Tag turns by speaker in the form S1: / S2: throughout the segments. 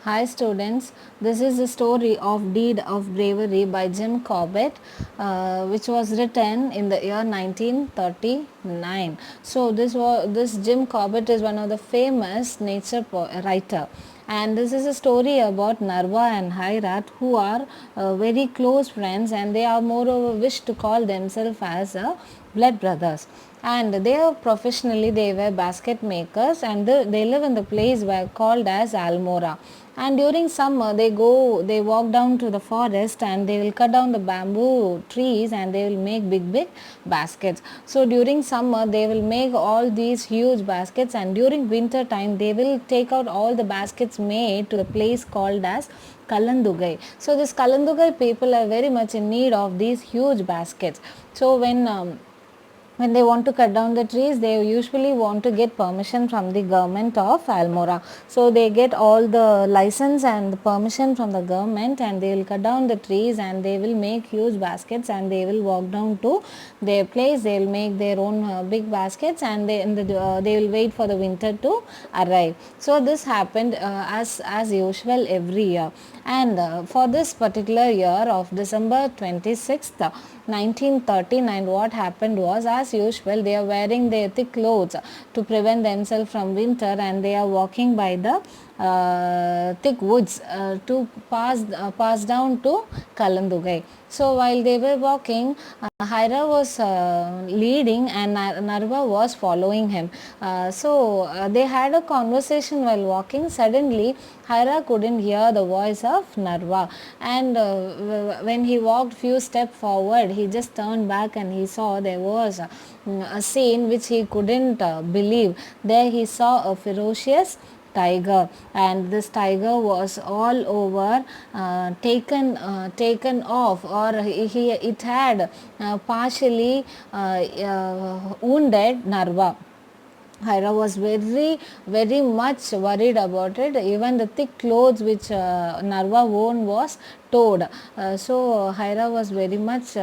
S1: Hi students, this is the story of Deed of Bravery by Jim Corbett, which was written in the year 1939. So this Jim Corbett is one of the famous nature writer, and this is a story about Narva and Hairat, who are very close friends, and they are moreover wish to call themselves as blood brothers. And they are professionally they were basket makers, and they live in the place where called as Almora. And during summer they walk down to the forest, and they will cut down the bamboo trees, and they will make big baskets. So during summer they will make all these huge baskets, and during winter time they will take out all the baskets made to the place called as Kalandugai. So this Kalandugai people are very much in need of these huge baskets. So when they want to cut down the trees, they usually want to get permission from the government of Almora. So they get all the license and the permission from the government, and they will cut down the trees, and they will make huge baskets, and they will walk down to their place. They will make their own big baskets, and they will wait for the winter to arrive. So this happened as usual every year. And for this particular year of December 26th, 1939, what happened was, as usual, they are wearing their thick clothes to prevent themselves from winter, and they are walking by the thick woods to pass down to Kalandugai. So while they were walking, Haira was leading, and Narva was following him. They had a conversation while walking. Suddenly, Haira couldn't hear the voice of Narva, and when he walked few steps forward, he just turned back, and he saw there was a scene which he couldn't believe. There he saw a ferocious tiger, and this tiger was all over taken off, or it had partially wounded Narva. Hira was very much worried about it. Even the thick clothes which Narva worn was torn. So Hira was very much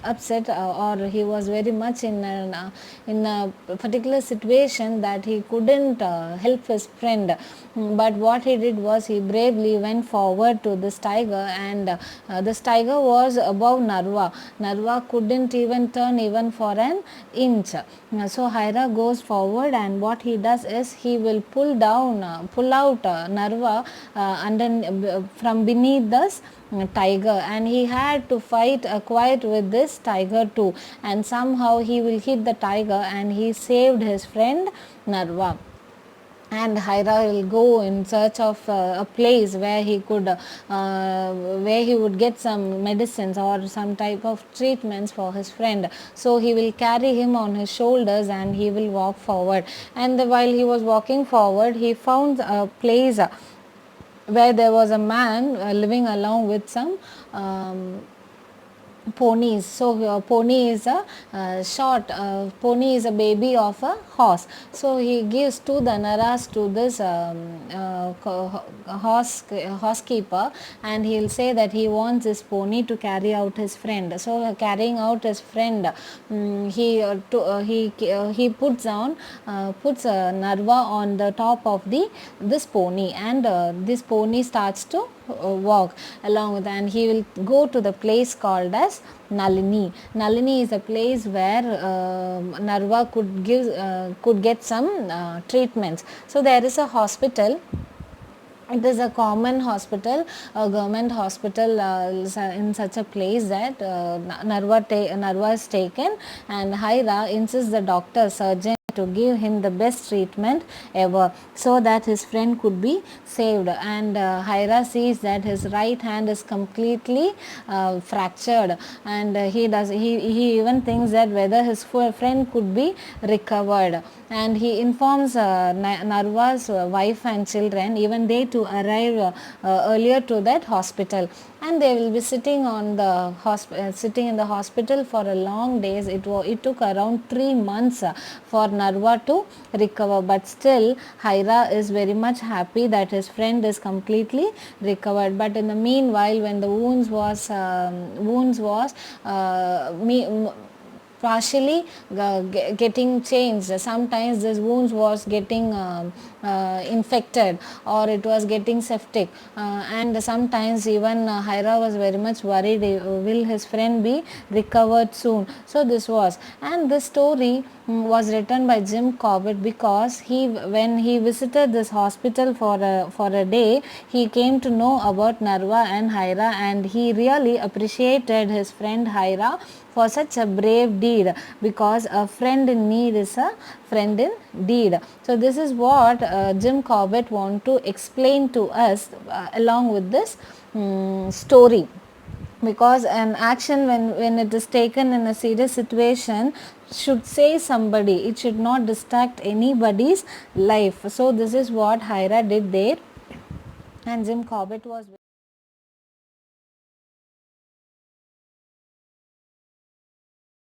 S1: upset, or he was very much in a particular situation that he couldn't help his friend. But what he did was, he bravely went forward to this tiger, and this tiger was above Narva. Narva couldn't even turn even for an inch. So Hira goes forward, and what he does is, he will pull out Narva from beneath this tiger, and he had to fight quite with this tiger too, and somehow he will hit the tiger, and he saved his friend Narva. And Hira will go in search of a place where he would get some medicines or some type of treatments for his friend. So he will carry him on his shoulders, and he will walk forward. And while he was walking forward, he found a place where there was a man living along with some ponies. So pony is a pony is a baby of a horse. So he gives two danaras to this horsekeeper, and he'll say that he wants this pony to carry out his friend. So carrying out his friend, he puts Narva on the top of this pony, and this pony starts to walk along with, and he will go to the place called as Nalini. Nalini is a place where Narva could get some treatments. So there is a hospital. It is a common hospital, a government hospital in such a place that Narva is taken, and Hira insists the doctor, surgeon, to give him the best treatment ever, so that his friend could be saved. And Hira sees that his right hand is completely fractured, and he even thinks that whether his friend could be recovered. And he informs Narva's wife and children, even they to arrive earlier to that hospital, and they will be sitting in the hospital for a long days. It took around 3 months for Narva to recover, but still Hira is very much happy that his friend is completely recovered. But in the meanwhile, when the wounds was partially getting changed. Sometimes this wounds was getting infected, or it was getting septic, and sometimes even Hira was very much worried, will his friend be recovered soon. So this was, and this story was written by Jim Corbett, because when he visited this hospital for a day, he came to know about Narva and Hira, and he really appreciated his friend Hira for such a brave deed, because a friend in need is a friend in deed. So this is what Jim Corbett want to explain to us along with this story. Because an action, when it is taken in a serious situation, should save somebody, it should not distract anybody's life. So this is what Hira did there, and Jim Corbett was